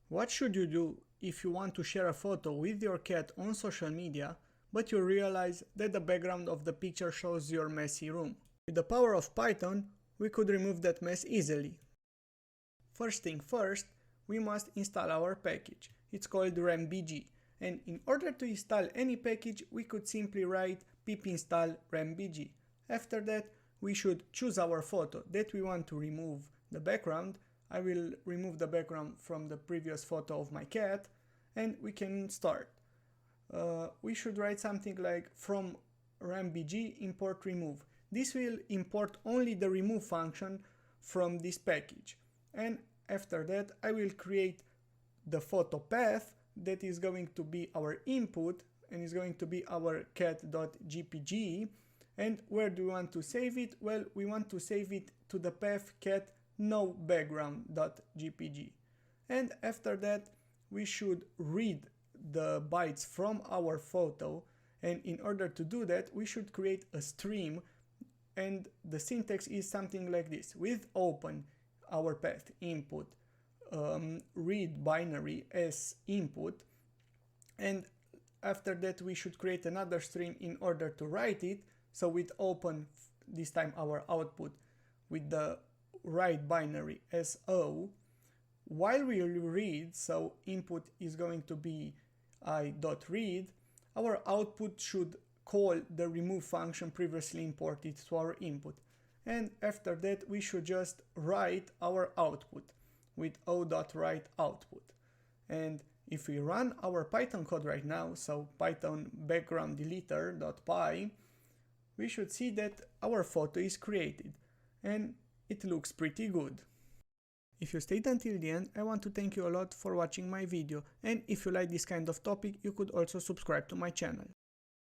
What should you do if you want to share a photo with your cat on social media, but you realize that the background of the picture shows your messy room? With the power of Python, we could remove that mess easily. First thing first, we must install our package. It's called rambg, and in order to install any package, we could simply write pip install rambg. After that, we should choose our photo that we want to remove the background. I will remove the background from the previous photo of my cat, and we can start. We should write something like from rambg import remove. This will import only the remove function from this package. And after that, I will create the photo path that is going to be our input and is going to be our cat.jpg. And where do we want to save it? Well, we want to save it to the path cat no background.jpg. And after that, we should read the bytes from our photo. And in order to do that, we should create a stream. And the syntax is something like this: with open our path input, read binary as input, and after that we should create another stream in order to write it. So with open, this time our output with the write binary as O. While we read, so input is going to be I.read, our output should call the remove function previously imported to our input. And after that, we should just write our output with o.write output. And if we run our Python code right now, so python background deleter.py, we should see that our photo is created and it looks pretty good. If you stayed until the end, I want to thank you a lot for watching my video, and if you like this kind of topic, you could also subscribe to my channel.